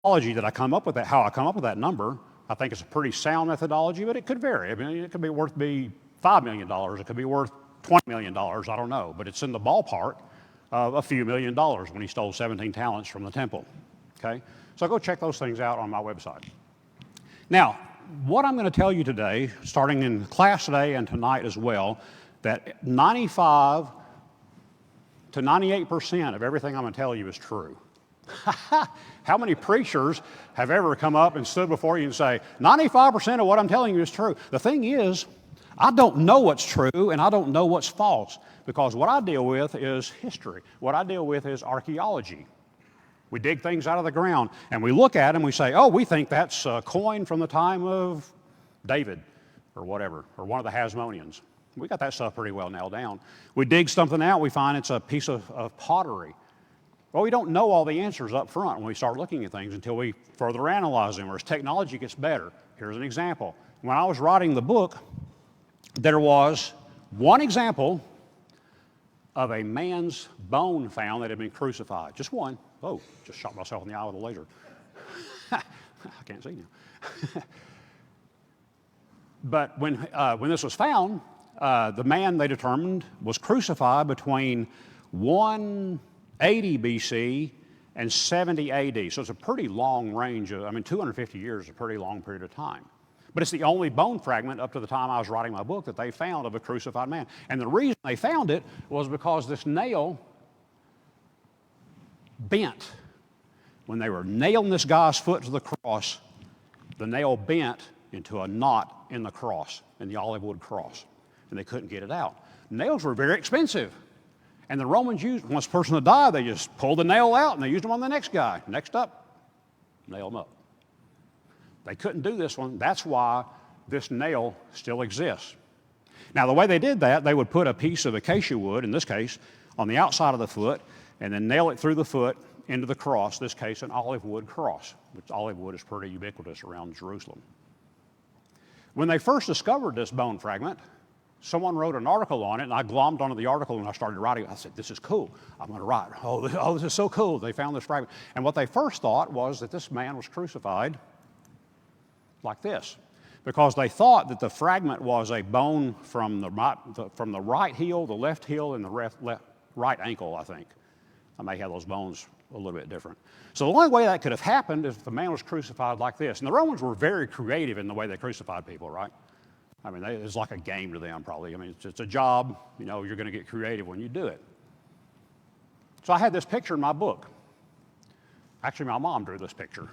methodology that I come up with that, how I come up with that number, I think it's a pretty sound methodology, but it could vary. I mean, it could be worth $5 million. It could be worth $20 million. I don't know. But it's in the ballpark of a few $1 million when he stole 17 talents from the temple. Okay? So go check those things out on my website. Now, what I'm going to tell you today, starting in class today and tonight as well, that 95 to 98% of everything I'm going to tell you is true. How many preachers have ever come up and stood before you and say, 95% of what I'm telling you is true? The thing is, I don't know what's true and I don't know what's false, because what I deal with is history. What I deal with is archaeology. We dig things out of the ground and we look at them and we say, oh, we think that's a coin from the time of David or whatever, or one of the Hasmoneans. We got that stuff pretty well nailed down. We dig something out, we find it's a piece of pottery. Well, we don't know all the answers up front when we start looking at things until we further analyze them, or as technology gets better. Here's an example. When I was writing the book, there was one example of a man's bone found that had been crucified. Just one. Oh, just shot myself in the eye with a laser. I can't see now. But when this was found, the man, they determined, was crucified between 180 BC and 70 AD. So it's a pretty long range of, 250 years is a pretty long period of time. But it's the only bone fragment up to the time I was writing my book that they found of a crucified man. And the reason they found it was because this nail bent. When they were nailing this guy's foot to the cross, the nail bent into a knot in the cross, in the olive wood cross, and they couldn't get it out. Nails were very expensive. And the Romans used, once a person had died, they just pulled the nail out and they used them on the next guy. Next up, nail them up. They couldn't do this one. That's why this nail still exists. Now, the way they did that, they would put a piece of acacia wood, in this case, on the outside of the foot, and then nail it through the foot into the cross, in this case, an olive wood cross, which olive wood is pretty ubiquitous around Jerusalem. When they first discovered this bone fragment, someone wrote an article on it, and I glommed onto the article and I started writing. I said, this is cool. I'm going to write. Oh, this is so cool. They found this fragment. And what they first thought was that this man was crucified like this, because they thought that the fragment was a bone from the right heel, the left heel, and the right ankle, I think. I may have those bones a little bit different. So the only way that could have happened is if the man was crucified like this. And the Romans were very creative in the way they crucified people, right? It's like a game to them, probably. It's a job. You're going to get creative when you do it. So I had this picture in my book. Actually, my mom drew this picture.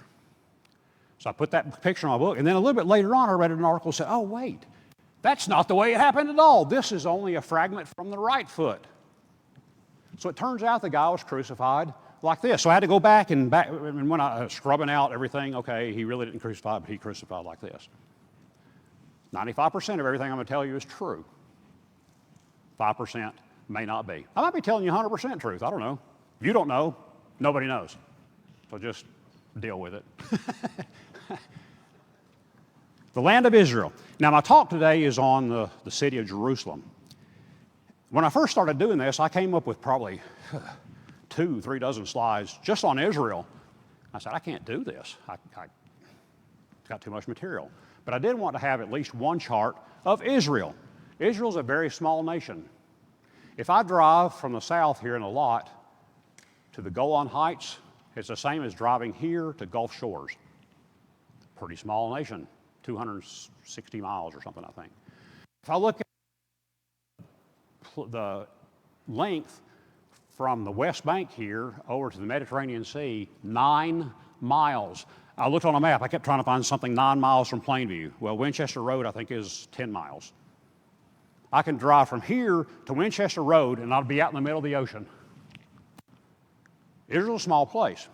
So I put that picture in my book, and then a little bit later on, I read an article that said, oh, wait, that's not the way it happened at all. This is only a fragment from the right foot. So it turns out the guy was crucified like this. So I had to go back and when I was scrubbing out everything, okay, he really didn't crucify, but he crucified like this. 95% of everything I'm going to tell you is true. 5% may not be. I might be telling you 100% truth. I don't know. You don't know. Nobody knows. So just deal with it. The land of Israel. Now, my talk today is on the city of Jerusalem. When I first started doing this, I came up with probably 2-3 dozen slides just on Israel. I said, I can't do this. I got too much material. But I did want to have at least one chart of Israel. Israel's a very small nation. If I drive from the south here in the lot to the Golan Heights, it's the same as driving here to Gulf Shores. Pretty small nation, 260 miles or something, I think. If I look at the length from the West Bank here over to the Mediterranean Sea, 9 miles. I looked on a map. I kept trying to find something 9 miles from Plainview. Well, Winchester Road, I think, is 10 miles. I can drive from here to Winchester Road, and I'll be out in the middle of the ocean. Israel's a small place.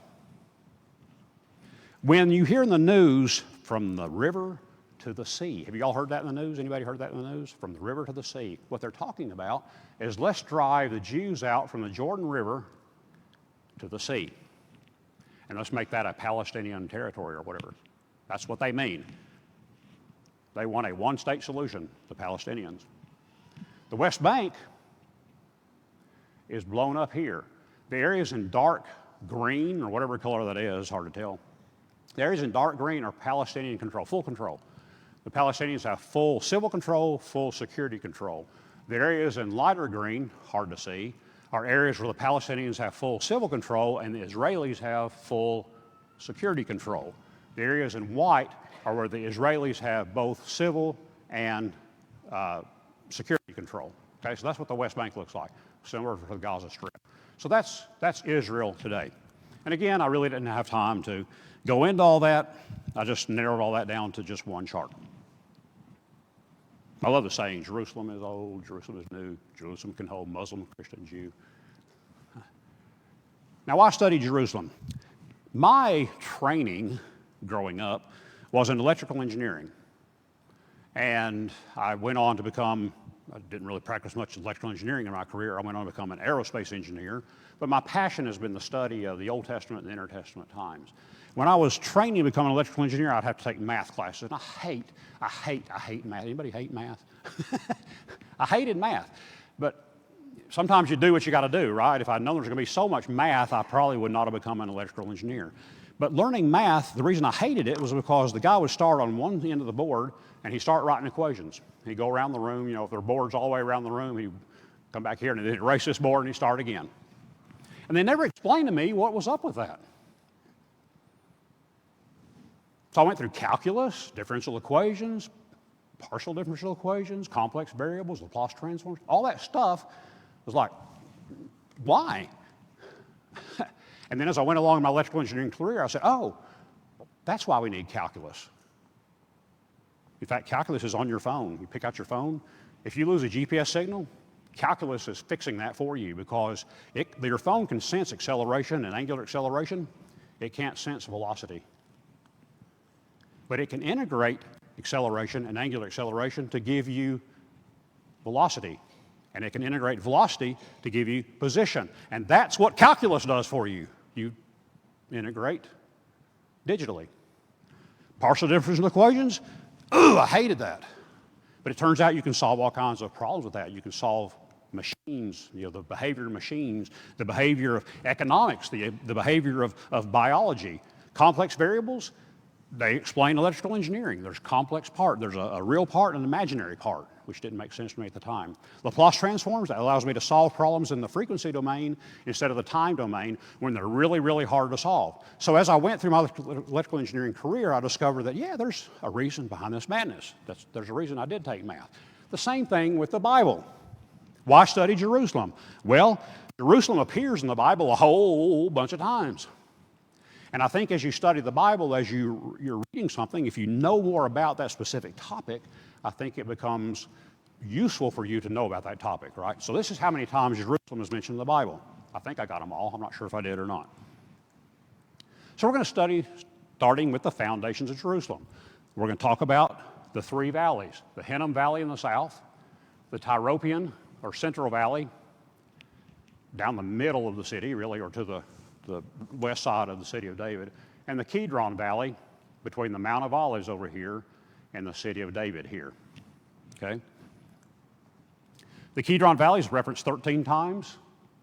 When you hear in the news from the river to the sea, have you all heard that in the news? Anybody heard that in the news? From the river to the sea. What they're talking about is let's drive the Jews out from the Jordan River to the sea. And let's make that a Palestinian territory or whatever. That's what they mean. They want a one-state solution, the Palestinians. The West Bank is blown up here. The areas in dark green, or whatever color that is, hard to tell. The areas in dark green are Palestinian control, full control. The Palestinians have full civil control, full security control. The areas in lighter green, hard to see, are areas where the Palestinians have full civil control and the Israelis have full security control. The areas in white are where the Israelis have both civil and security control. Okay, so that's what the West Bank looks like, similar to the Gaza Strip. So that's Israel today. And again, I really didn't have time to go into all that. I just narrowed all that down to just one chart. I love the saying, Jerusalem is old, Jerusalem is new, Jerusalem can hold Muslim, Christian, Jew. Now, why study Jerusalem? My training growing up was in electrical engineering. And I went on to become, I didn't really practice much electrical engineering in my career. I went on to become an aerospace engineer. But my passion has been the study of the Old Testament and the Intertestament times. When I was training to become an electrical engineer, I'd have to take math classes. And I hate math. Anybody hate math? I hated math. But sometimes you do what you got to do, right? If I'd known there was going to be so much math, I probably would not have become an electrical engineer. But learning math, the reason I hated it was because the guy would start on one end of the board and he'd start writing equations. He'd go around the room, if there were boards all the way around the room, he'd come back here and he'd erase this board and he'd start again. And they never explained to me what was up with that. So I went through calculus, differential equations, partial differential equations, complex variables, Laplace transforms, all that stuff was like, why? And then as I went along in my electrical engineering career, I said, oh, that's why we need calculus. In fact, calculus is on your phone. You pick out your phone. If you lose a GPS signal, calculus is fixing that for you because your phone can sense acceleration and angular acceleration. It can't sense velocity. But it can integrate acceleration and angular acceleration to give you velocity. And it can integrate velocity to give you position. And that's what calculus does for you. You integrate digitally. Partial differential equations, I hated that. But it turns out you can solve all kinds of problems with that. You can solve machines, the behavior of machines, the behavior of economics, the behavior of biology. Complex variables, they explain electrical engineering. There's a complex part. There's a real part and an imaginary part, which didn't make sense to me at the time. Laplace transforms, that allows me to solve problems in the frequency domain instead of the time domain when they're really, really hard to solve. So as I went through my electrical engineering career, I discovered that, yeah, there's a reason behind this madness. There's a reason I did take math. The same thing with the Bible. Why study Jerusalem? Well, Jerusalem appears in the Bible a whole bunch of times. And I think as you study the Bible, as you're reading something, if you know more about that specific topic, I think it becomes useful for you to know about that topic, right? So this is how many times Jerusalem is mentioned in the Bible. I think I got them all. I'm not sure if I did or not. So we're going to study starting with the foundations of Jerusalem. We're going to talk about the three valleys, the Hinnom Valley in the south, the Tyropian or Central Valley down the middle of the city, really, or to the west side of the city of David, and the Kidron Valley between the Mount of Olives over here and the city of David here, okay? The Kidron Valley is referenced 13 times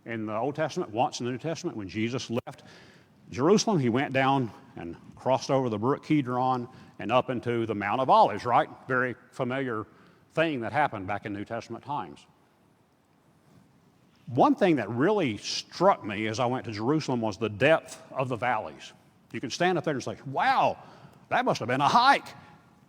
in the Old Testament, once in the New Testament. When Jesus left Jerusalem, he went down and crossed over the brook Kidron and up into the Mount of Olives, right? Very familiar thing that happened back in New Testament times. One thing that really struck me as I went to Jerusalem was the depth of the valleys. You can stand up there and say, wow, that must have been a hike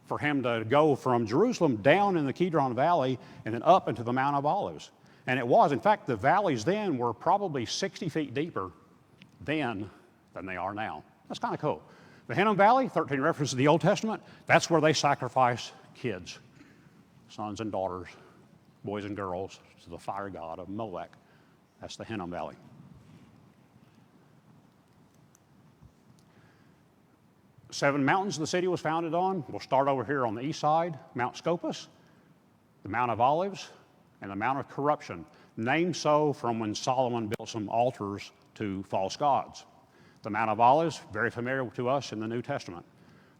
for him to go from Jerusalem down in the Kidron Valley and then up into the Mount of Olives. And it was. In fact, the valleys then were probably 60 feet deeper then than they are now. That's kind of cool. The Hinnom Valley, 13 references to the Old Testament, that's where they sacrifice kids, sons and daughters, boys and girls, to the fire god of Molech. That's the Hinnom Valley. Seven mountains the city was founded on. We'll start over here on the east side, Mount Scopus, the Mount of Olives, and the Mount of Corruption, named so from when Solomon built some altars to false gods. The Mount of Olives, very familiar to us in the New Testament.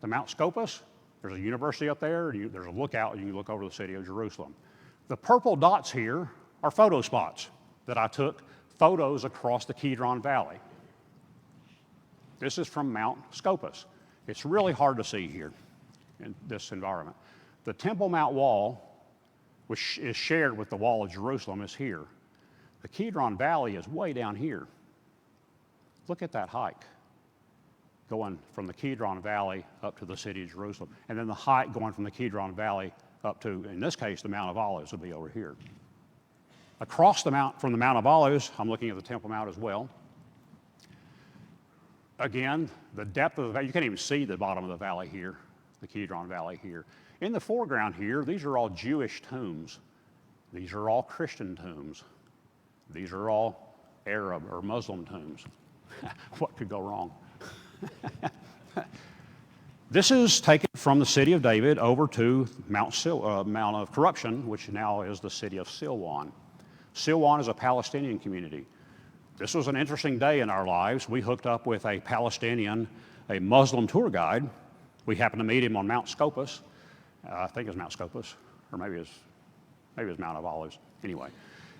The Mount Scopus, there's a university up there, there's a lookout, and you can look over the city of Jerusalem. The purple dots here are photo spots that I took photos across the Kidron Valley. This is from Mount Scopus. It's really hard to see here in this environment. The Temple Mount wall, which is shared with the wall of Jerusalem, is here. The Kidron Valley is way down here. Look at that hike going from the Kidron Valley up to the city of Jerusalem. And then the hike going from the Kidron Valley up to, in this case, the Mount of Olives would be over here. Across the mount, from the Mount of Olives, I'm looking at the Temple Mount as well. Again, the depth of the valley, you can't even see the bottom of the valley here, the Kidron Valley here. In the foreground here, these are all Jewish tombs. These are all Christian tombs. These are all Arab or Muslim tombs. What could go wrong? This is taken from the city of David over to Mount of Corruption, which now is the city of Silwan. Silwan is a Palestinian community. This was an interesting day in our lives. We hooked up with a Palestinian, a Muslim tour guide. We happened to meet him on Mount Scopus. I think it was Mount Scopus, or maybe it was Mount of Olives. Anyway,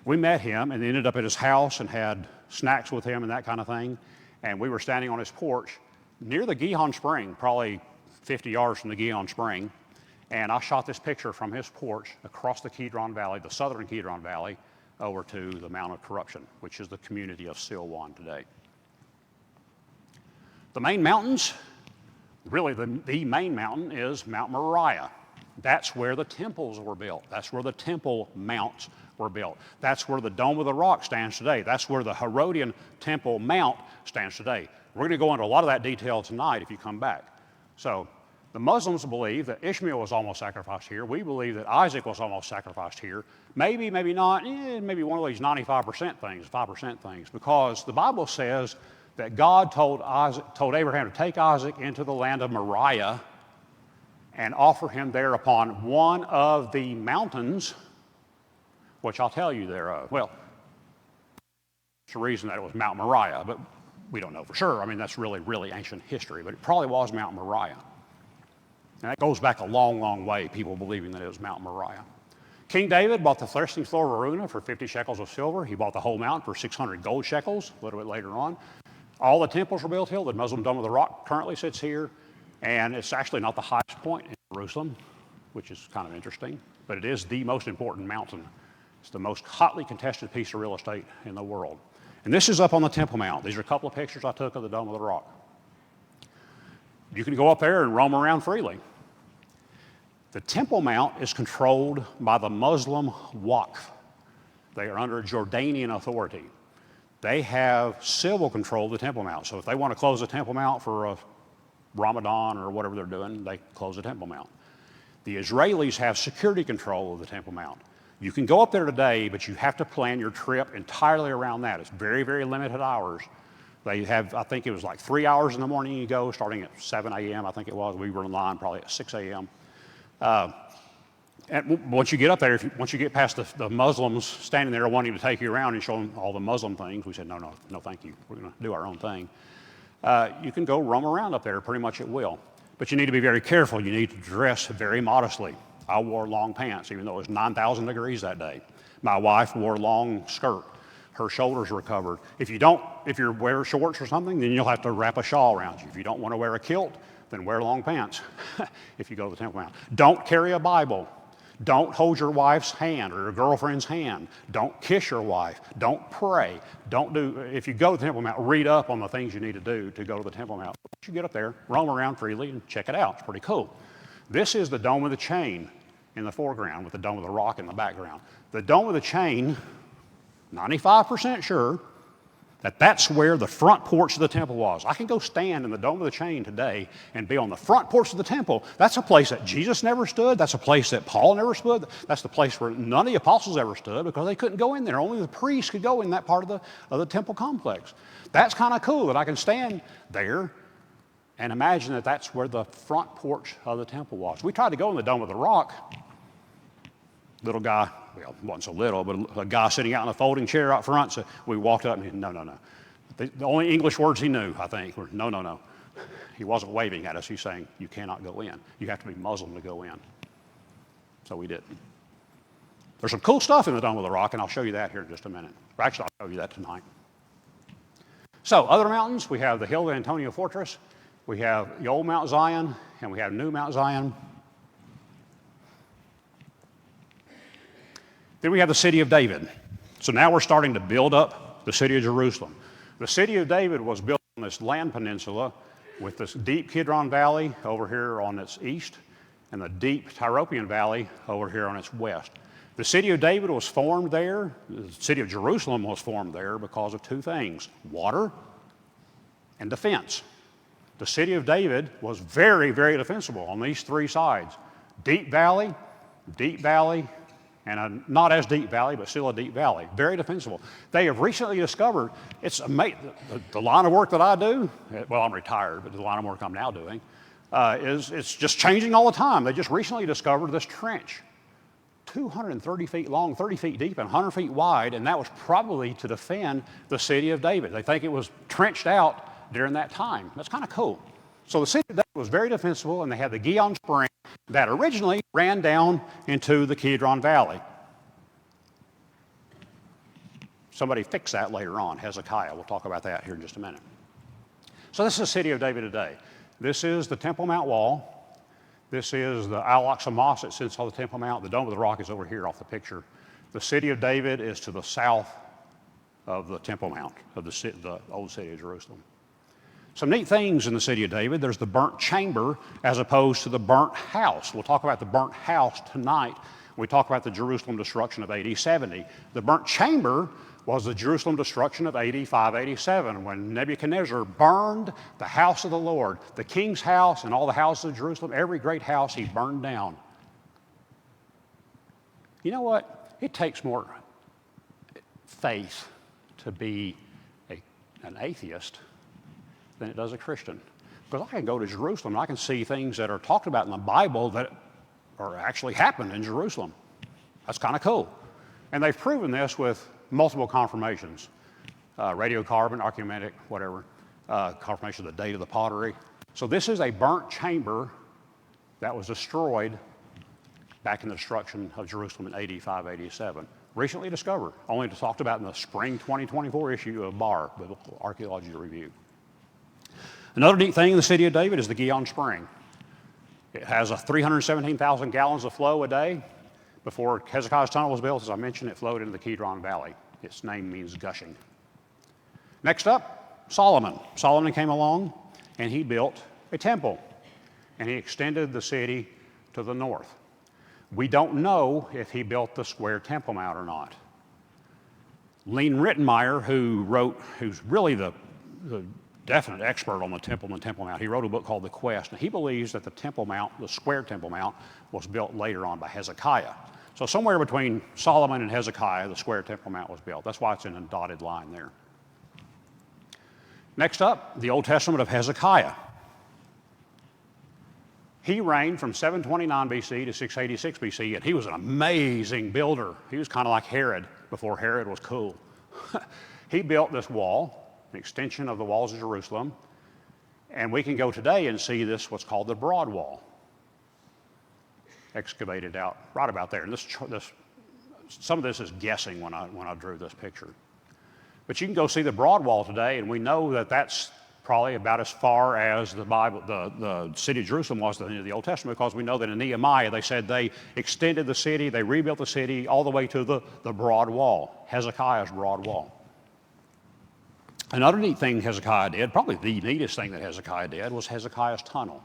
we met him and ended up at his house and had snacks with him and that kind of thing. And we were standing on his porch near the Gihon Spring, probably 50 yards from the Gihon Spring. And I shot this picture from his porch across the Kidron Valley, the southern Kidron Valley, over to the Mount of Corruption, which is the community of Silwan today. The main mountains, really the main mountain is Mount Moriah. That's where the temples were built. That's where the Temple Mounts were built. That's where the Dome of the Rock stands today. That's where the Herodian Temple Mount stands today. We're going to go into a lot of that detail tonight if you come back. So the Muslims believe that Ishmael was almost sacrificed here. We believe that Isaac was almost sacrificed here. Maybe, maybe not, maybe one of these 95% things, 5% things, because the Bible says that God told Abraham to take Isaac into the land of Moriah and offer him there upon one of the mountains, which I'll tell you thereof. Well, it's the reason that it was Mount Moriah, but we don't know for sure. I mean, that's really, really ancient history, but it probably was Mount Moriah. And that goes back a long, long way, people believing that it was Mount Moriah. King David bought the threshing floor of Araunah for 50 shekels of silver. He bought the whole mountain for 600 gold shekels a little bit later on. All the temples were built here. The Muslim Dome of the Rock currently sits here. And it's actually not the highest point in Jerusalem, which is kind of interesting, but it is the most important mountain. It's the most hotly contested piece of real estate in the world. And this is up on the Temple Mount. These are a couple of pictures I took of the Dome of the Rock. You can go up there and roam around freely. The Temple Mount is controlled by the Muslim Waqf. They are under Jordanian authority. They have civil control of the Temple Mount. So if they want to close the Temple Mount for a Ramadan or whatever they're doing, they close the Temple Mount. The Israelis have security control of the Temple Mount. You can go up there today, but you have to plan your trip entirely around that. It's very, very limited hours. They have, I think it was like 3 hours in the morning you go, starting at 7 a.m., I think it was. We were in line probably at 6 a.m. And once you get up there, once you get past the Muslims standing there wanting to take you around and show them all the Muslim things, we said, no, thank you. We're going to do our own thing. You can go roam around up there pretty much at will. But you need to be very careful. You need to dress very modestly. I wore long pants, even though it was 9,000 degrees that day. My wife wore a long skirt. Her shoulders were covered. If you wear shorts or something, then you'll have to wrap a shawl around you. If you don't want to wear a kilt, then wear long pants if you go to the Temple Mount. Don't carry a Bible. Don't hold your wife's hand or your girlfriend's hand. Don't kiss your wife. Don't pray. If you go to the Temple Mount, read up on the things you need to do to go to the Temple Mount. Once you get up there, roam around freely and check it out. It's pretty cool. This is the Dome of the Chain in the foreground with the Dome of the Rock in the background. The Dome of the Chain, 95% sure that that's where the front porch of the temple was. I can go stand in the Dome of the Chain today and be on the front porch of the temple. That's a place that Jesus never stood. That's a place that Paul never stood. That's the place where none of the apostles ever stood because they couldn't go in there. Only the priests could go in that part of the temple complex. That's kind of cool that I can stand there and imagine that that's where the front porch of the temple was. We tried to go in the Dome of the Rock. Little guy, well, wasn't so little, but a guy sitting out in a folding chair out front, so we walked up and he said, no. The only English words he knew, I think, were no. He wasn't waving at us. He's saying, you cannot go in. You have to be Muslim to go in. So we didn't. There's some cool stuff in the Dome of the Rock, and I'll show you that here in just a minute. Or actually, I'll show you that tonight. So, other mountains, we have the hill of Antonia Fortress. We have the old Mount Zion, and we have new Mount Zion. Then we have the city of David. So now we're starting to build up the city of Jerusalem. The city of David was built on this land peninsula with this deep Kidron Valley over here on its east and the deep Tyropoeon Valley over here on its west. The city of David was formed there. The city of Jerusalem was formed there because of two things: water and defense. The city of David was very, very defensible on these three sides. Deep valley, and a not as deep valley, but still a deep valley. Very defensible. They have recently discovered, it's amazing, the line of work that I do, well, I'm retired, but the line of work I'm now doing, it's just changing all the time. They just recently discovered this trench, 230 feet long, 30 feet deep, and 100 feet wide, and that was probably to defend the city of David. They think it was trenched out during that time. That's kind of cool. So the city of David was very defensible, and they had the Gihon Spring that originally ran down into the Kidron Valley. Somebody fixed that later on, Hezekiah. We'll talk about that here in just a minute. So this is the city of David today. This is the Temple Mount wall. This is the Al-Aqsa Mosque that sits on the Temple Mount. The Dome of the Rock is over here off the picture. The city of David is to the south of the Temple Mount, of the old city of Jerusalem. Some neat things in the city of David. There's the burnt chamber as opposed to the burnt house. We'll talk about the burnt house tonight. We talk about the Jerusalem destruction of AD 70. The burnt chamber was the Jerusalem destruction of AD 587 when Nebuchadnezzar burned the house of the Lord, the king's house and all the houses of Jerusalem, every great house he burned down. You know what? It takes more faith to be an atheist than it does a Christian. Because I can go to Jerusalem and I can see things that are talked about in the Bible that are actually happened in Jerusalem. That's kind of cool. And they've proven this with multiple confirmations. Radiocarbon, archaeometric, whatever, confirmation of the date of the pottery. So this is a burnt chamber that was destroyed back in the destruction of Jerusalem in AD 587. Recently discovered, only talked about in the spring 2024 issue of BAR, Biblical Archaeology Review. Another neat thing in the city of David is the Gihon Spring. It has 317,000 gallons of flow a day. Before Hezekiah's tunnel was built, as I mentioned, it flowed into the Kidron Valley. Its name means gushing. Next up, Solomon. Solomon came along and he built a temple. And he extended the city to the north. We don't know if he built the square Temple Mount or not. Lean Rittenmeyer, who's really the definite expert on the temple and the Temple Mount. He wrote a book called The Quest, and he believes that the Temple Mount, the square Temple Mount, was built later on by Hezekiah. So somewhere between Solomon and Hezekiah, the square Temple Mount was built. That's why it's in a dotted line there. Next up, the Old Testament of Hezekiah. He reigned from 729 BC to 686 BC, and he was an amazing builder. He was kind of like Herod before Herod was cool. He built this wall, an extension of the walls of Jerusalem, and we can go today and see this, what's called the Broad Wall, excavated out right about there. And some of this is guessing when I drew this picture. But you can go see the Broad Wall today, and we know that that's probably about as far as the city of Jerusalem was at the end of the Old Testament, because we know that in Nehemiah they said they extended the city, they rebuilt the city all the way to the Broad Wall, Hezekiah's Broad Wall. Another neat thing Hezekiah did, probably the neatest thing that Hezekiah did, was Hezekiah's tunnel.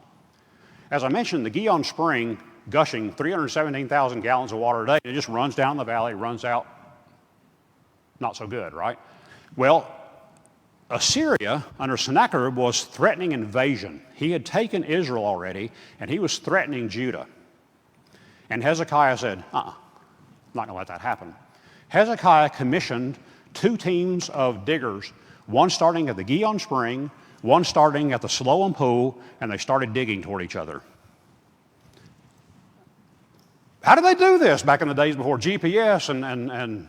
As I mentioned, the Gihon Spring, gushing 317,000 gallons of water a day, it just runs down the valley, runs out. Not so good, right? Well, Assyria, under Sennacherib, was threatening invasion. He had taken Israel already, and he was threatening Judah. And Hezekiah said, not going to let that happen. Hezekiah commissioned 2 teams of diggers, one starting at the Gihon Spring, one starting at the Siloam Pool, and they started digging toward each other. How did they do this back in the days before GPS and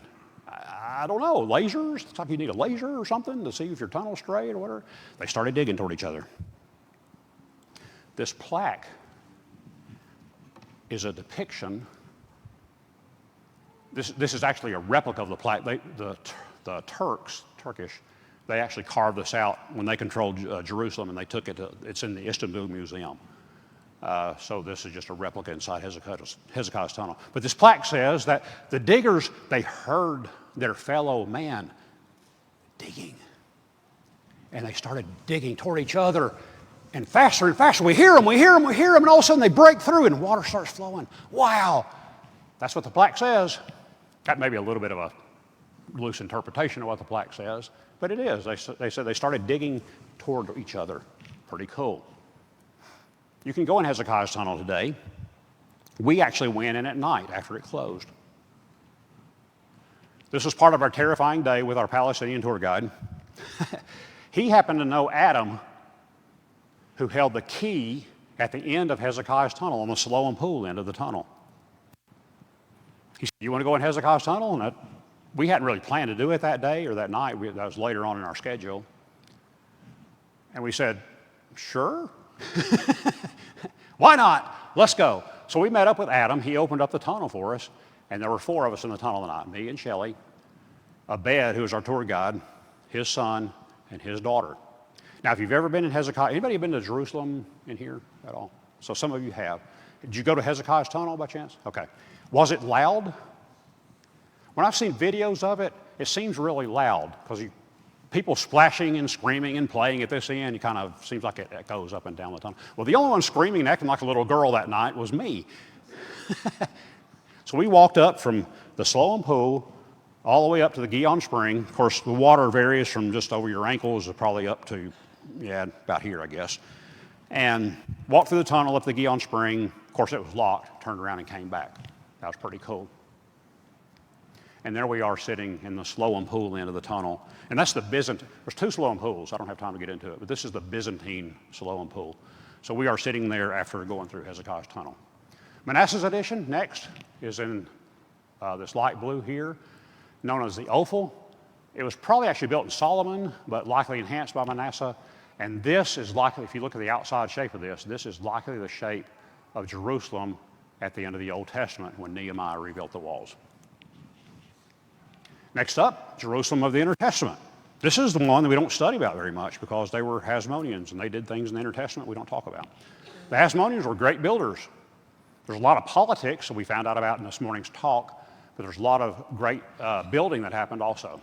I don't know, lasers? It's like you need a laser or something to see if your tunnel's straight or whatever. They started digging toward each other. This plaque is a depiction. This is actually a replica of the plaque. The Turkish, They actually carved this out when they controlled Jerusalem, and they took it to, it's in the Istanbul Museum. So this is just a replica inside Hezekiah's tunnel. But this plaque says that the diggers, they heard their fellow man digging. And they started digging toward each other, and faster. We hear them, and all of a sudden they break through and water starts flowing. Wow. That's what the plaque says. That may be a little bit of a loose interpretation of what the plaque says, but it is. They said they started digging toward each other. Pretty cool. You can go in Hezekiah's tunnel today. We actually went in at night after it closed. This was part of our terrifying day with our Palestinian tour guide. He happened to know Adam, who held the key at the end of Hezekiah's tunnel, on the Siloam Pool end of the tunnel. He said, "You want to go in Hezekiah's tunnel?" And we hadn't really planned to do it that day or that night. That was later on in our schedule. And we said, "Sure." Why not? Let's go. So we met up with Adam. He opened up the tunnel for us, and there were 4 of us in the tunnel tonight, me and Shelley, Abed, who was our tour guide, his son, and his daughter. Now, if you've ever been in Hezekiah, anybody been to Jerusalem in here at all? So some of you have. Did you go to Hezekiah's tunnel by chance? Okay. Was it loud? When I've seen videos of it, it seems really loud because people splashing and screaming and playing at this end. It kind of seems like it echoes up and down the tunnel. Well, the only one screaming and acting like a little girl that night was me. So we walked up from the Siloam Pool all the way up to the Gihon Spring. Of course, the water varies from just over your ankles to probably up to, about here, I guess. And walked through the tunnel up the Gihon Spring. Of course, it was locked. Turned around and came back. That was pretty cool. And there we are sitting in the Siloam Pool end of the tunnel. And that's the Byzantine. There's 2 Siloam pools. I don't have time to get into it, but this is the Byzantine Siloam Pool. So we are sitting there after going through Hezekiah's tunnel. Manasseh's edition next is in this light blue here, known as the Ophel. It was probably actually built in Solomon, but likely enhanced by Manasseh. And this is likely, if you look at the outside shape of this is likely the shape of Jerusalem at the end of the Old Testament when Nehemiah rebuilt the walls. Next up, Jerusalem of the Inner Testament. This is the one that we don't study about very much because they were Hasmoneans and they did things in the Inner Testament we don't talk about. The Hasmoneans were great builders. There's a lot of politics that we found out about in this morning's talk, but there's a lot of great building that happened also.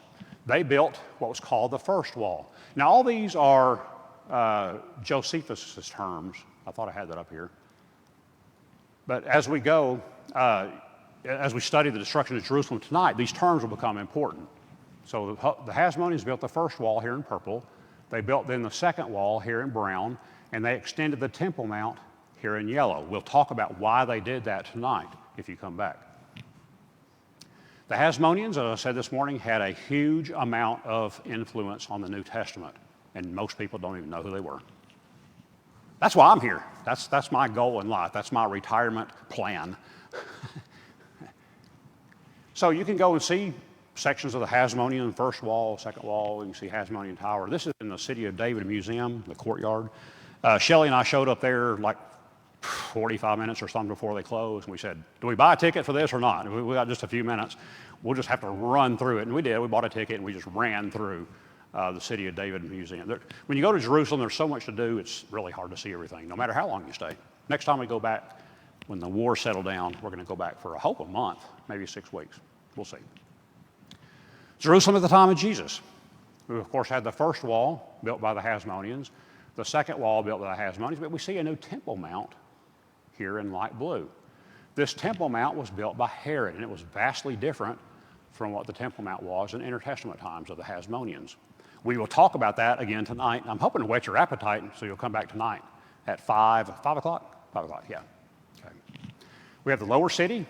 They built what was called the first wall. Now, all these are Josephus' terms. I thought I had that up here. But as we go, as we study the destruction of Jerusalem tonight, these terms will become important. So the Hasmoneans built the first wall here in purple. They built then the second wall here in brown, and they extended the Temple Mount here in yellow. We'll talk about why they did that tonight if you come back. The Hasmoneans, as I said this morning, had a huge amount of influence on the New Testament, and most people don't even know who they were. That's why I'm here. That's my goal in life. That's my retirement plan. So you can go and see sections of the Hasmonean first wall, second wall. You can see Hasmonean Tower. This is in the City of David Museum, the courtyard. Shelley and I showed up there like 45 minutes or something before they closed, and we said, "Do we buy a ticket for this or not?" We got just a few minutes. We'll just have to run through it, and we did. We bought a ticket, and we just ran through the City of David Museum. When you go to Jerusalem, there's so much to do, it's really hard to see everything, no matter how long you stay. Next time we go back, when the war settled down, we're going to go back for, I hope, a month, maybe 6 weeks. We'll see. Jerusalem at the time of Jesus. We, of course, had the first wall built by the Hasmoneans, the second wall built by the Hasmoneans, but we see a new Temple Mount here in light blue. This Temple Mount was built by Herod, and it was vastly different from what the Temple Mount was in Intertestament times of the Hasmoneans. We will talk about that again tonight. I'm hoping to whet your appetite, so you'll come back tonight at 5 o'clock? 5 o'clock, yeah. Okay. We have the lower city,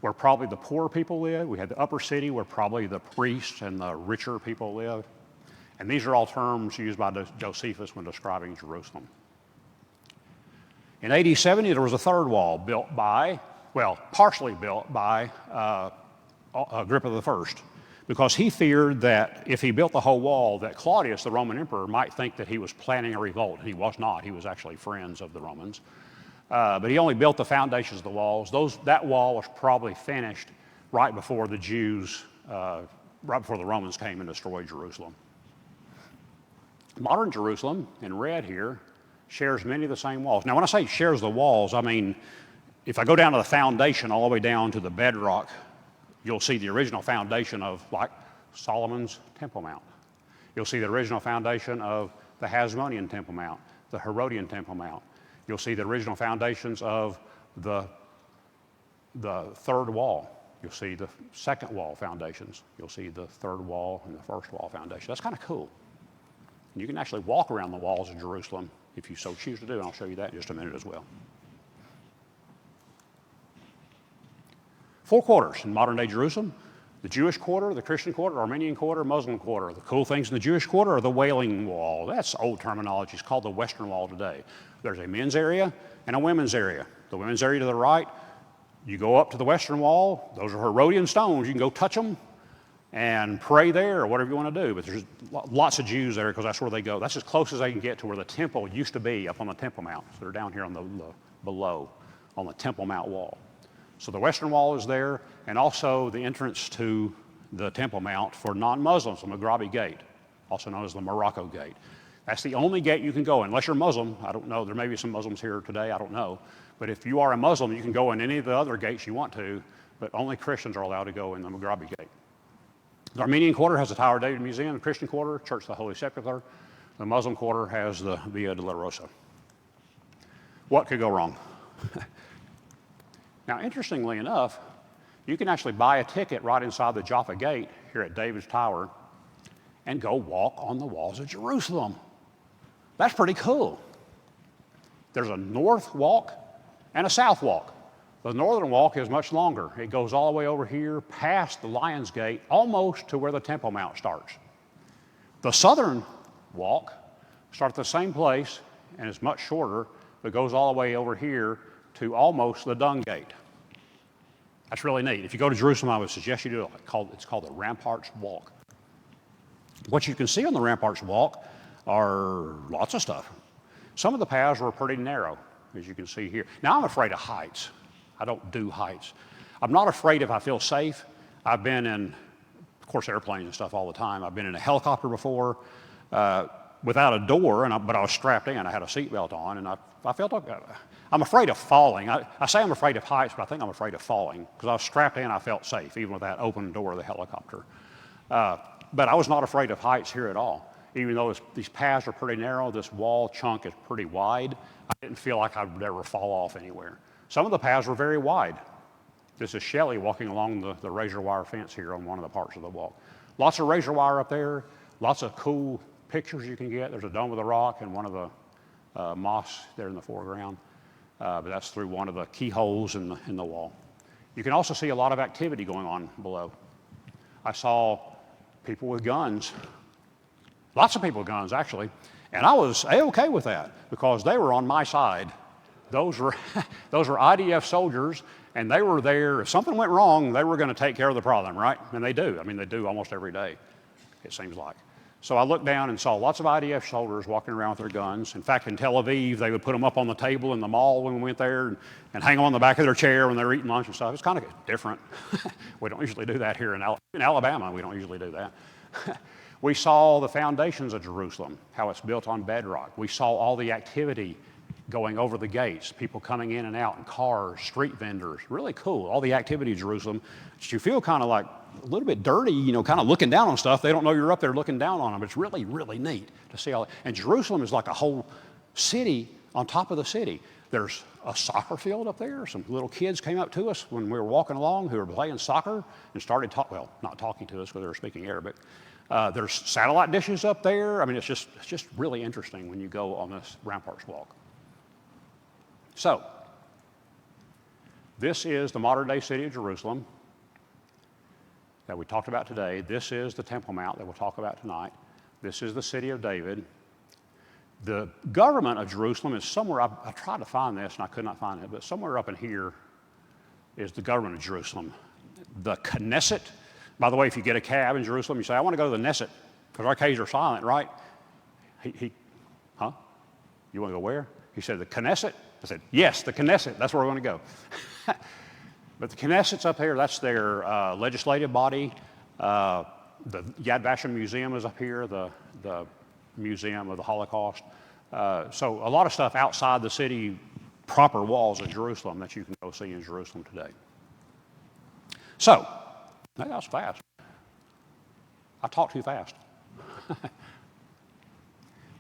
where probably the poor people live. We had the upper city, where probably the priests and the richer people live. And these are all terms used by Josephus when describing Jerusalem. In AD 70, there was a third wall built by, partially built by Agrippa I, because he feared that if he built the whole wall, that Claudius, the Roman emperor, might think that he was planning a revolt. He was not. He was actually friends of the Romans. But he only built the foundations of the walls. That wall was probably finished right before the Jews, right before the Romans came and destroyed Jerusalem. Modern Jerusalem, in red here, shares many of the same walls. Now, when I say shares the walls, I mean, if I go down to the foundation all the way down to the bedrock, you'll see the original foundation of, like, Solomon's Temple Mount. You'll see the original foundation of the Hasmonean Temple Mount, the Herodian Temple Mount. You'll see the original foundations of the third wall. You'll see the second wall foundations. You'll see the third wall and the first wall foundation. That's kind of cool. And you can actually walk around the walls of Jerusalem if you so choose to do, and I'll show you that in just a minute as well. 4 quarters in modern-day Jerusalem: the Jewish quarter, the Christian quarter, Armenian quarter, Muslim quarter. The cool things in the Jewish quarter are the Wailing Wall. That's old terminology. It's called the Western Wall today. There's a men's area and a women's area. The women's area to the right, you go up to the Western Wall. Those are Herodian stones. You can go touch them and pray there or whatever you want to do. But there's lots of Jews there because that's where they go. That's as close as they can get to where the temple used to be up on the Temple Mount. So they're down here on the below on the Temple Mount wall. So the Western Wall is there, and also the entrance to the Temple Mount for non-Muslims, the Maghrabi Gate, also known as the Morocco Gate. That's the only gate you can go, unless you're Muslim. I don't know. There may be some Muslims here today. I don't know. But if you are a Muslim, you can go in any of the other gates you want to, but only Christians are allowed to go in the Maghrabi Gate. The Armenian quarter has the Tower of David Museum. The Christian quarter, Church of the Holy Sepulchre. The Muslim quarter has the Via Dolorosa. What could go wrong? Now, interestingly enough, you can actually buy a ticket right inside the Jaffa Gate here at David's Tower and go walk on the walls of Jerusalem. That's pretty cool. There's a north walk and a south walk. The northern walk is much longer. It goes all the way over here past the Lion's Gate, almost to where the Temple Mount starts. The southern walk starts at the same place and is much shorter, but goes all the way over here to almost the Dung Gate. That's really neat. If you go to Jerusalem, I would suggest you do it. It's called the Ramparts Walk. What you can see on the Ramparts Walk are lots of stuff. Some of the paths were pretty narrow, as you can see here. Now, I'm afraid of heights. I don't do heights. I'm not afraid if I feel safe. I've been in, of course, airplanes and stuff all the time. I've been in a helicopter before without a door, but I was strapped in. I had a seatbelt on, and I felt like I'm afraid of falling. I say I'm afraid of heights, but I think I'm afraid of falling because I was strapped in. I felt safe, even with that open door of the helicopter. But I was not afraid of heights here at all. Even though these paths are pretty narrow, this wall chunk is pretty wide. I didn't feel like I would ever fall off anywhere. Some of the paths were very wide. This is Shelley walking along the razor wire fence here on one of the parts of the walk. Lots of razor wire up there, lots of cool pictures you can get. There's a Dome of the Rock and one of the mosques there in the foreground. But that's through one of the keyholes in the wall. You can also see a lot of activity going on below. I saw people with guns, lots of people with guns actually, and I was A-okay with that because they were on my side. Those were IDF soldiers, and they were there. If something went wrong, they were going to take care of the problem, right? And they do. I mean, they do almost every day, it seems like. So I looked down and saw lots of IDF soldiers walking around with their guns. In fact, in Tel Aviv, they would put them up on the table in the mall when we went there and hang them on the back of their chair when they were eating lunch and stuff. It's kind of different. We don't usually do that here in Alabama. We don't usually do that. We saw the foundations of Jerusalem, how it's built on bedrock. We saw all the activity going over the gates, people coming in and out in cars, street vendors. Really cool. All the activity of Jerusalem. You feel kind of like a little bit dirty, kind of looking down on stuff. They don't know you're up there looking down on them. It's really, really neat to see all that. And Jerusalem is like a whole city on top of the city. There's a soccer field up there. Some little kids came up to us when we were walking along who were playing soccer and started not talking to us because they were speaking Arabic. There's satellite dishes up there. I mean, it's just really interesting when you go on this Ramparts Walk. So, this is the modern-day city of Jerusalem that we talked about today. This is the Temple Mount that we'll talk about tonight. This is the city of David. The government of Jerusalem is somewhere, I tried to find this and I could not find it, but somewhere up in here is the government of Jerusalem. The Knesset, by the way, if you get a cab in Jerusalem, you say, I want to go to the Knesset, because our K's are silent, right? Huh? You want to go where? He said, the Knesset? I said, yes, the Knesset, that's where we're going to go. But the Knesset's up here, that's their legislative body. The Yad Vashem Museum is up here. The museum of the Holocaust. So a lot of stuff outside the city proper walls of Jerusalem that you can go see in Jerusalem today. So, that was fast. I talked too fast.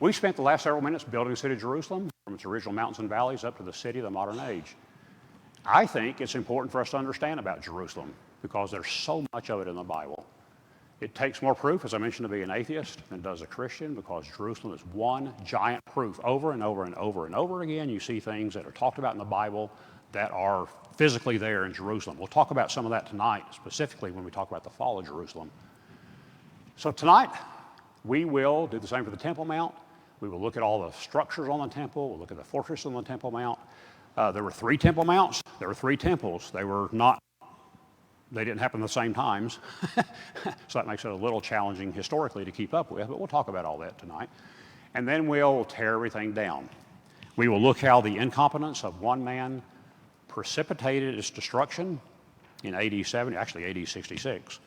We spent the last several minutes building the city of Jerusalem from its original mountains and valleys up to the city of the modern age. I think it's important for us to understand about Jerusalem because there's so much of it in the Bible. It takes more proof, as I mentioned, to be an atheist than does a Christian because Jerusalem is one giant proof. Over and over and over and over again, you see things that are talked about in the Bible that are physically there in Jerusalem. We'll talk about some of that tonight, specifically when we talk about the fall of Jerusalem. So tonight, we will do the same for the Temple Mount. We will look at all the structures on the temple. We'll look at the fortress on the Temple Mount. There were 3 Temple Mounts. There were 3 temples. They didn't happen at the same times. So that makes it a little challenging historically to keep up with, but we'll talk about all that tonight. And then we'll tear everything down. We will look how the incompetence of one man precipitated its destruction in AD 70, actually AD 66.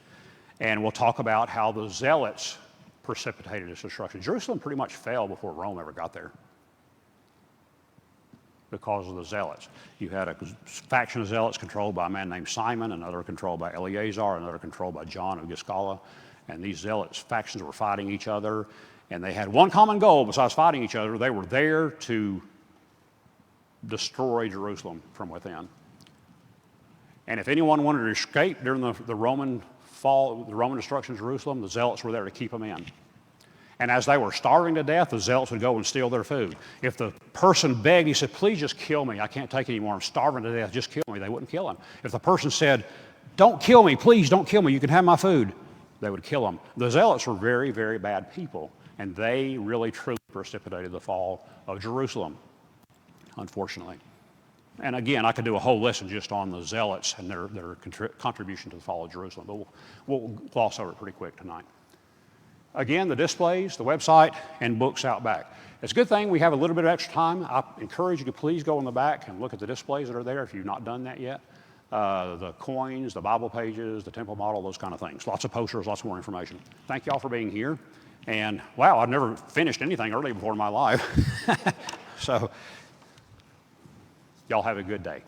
And we'll talk about how the Zealots precipitated its destruction. Jerusalem pretty much fell before Rome ever got there because of the Zealots. You had a faction of Zealots controlled by a man named Simon, another controlled by Eleazar, another controlled by John of Giscala. And these Zealots factions were fighting each other, and they had one common goal besides fighting each other. They were there to destroy Jerusalem from within. And if anyone wanted to escape during the Roman fall, the Roman destruction of Jerusalem, the Zealots were there to keep them in. And as they were starving to death, the Zealots would go and steal their food. If the person begged, he said, please just kill me. I can't take it anymore. I'm starving to death. Just kill me. They wouldn't kill him. If the person said, don't kill me. Please don't kill me. You can have my food. They would kill him. The Zealots were very, very bad people. And they really, truly precipitated the fall of Jerusalem, unfortunately. And again, I could do a whole lesson just on the Zealots and their contribution to the fall of Jerusalem. But we'll gloss over it pretty quick tonight. Again, the displays, the website, and books out back. It's a good thing we have a little bit of extra time. I encourage you to please go in the back and look at the displays that are there if you've not done that yet. The coins, the Bible pages, the temple model, those kind of things. Lots of posters, lots more information. Thank you all for being here. And wow, I've never finished anything early before in my life. So y'all have a good day.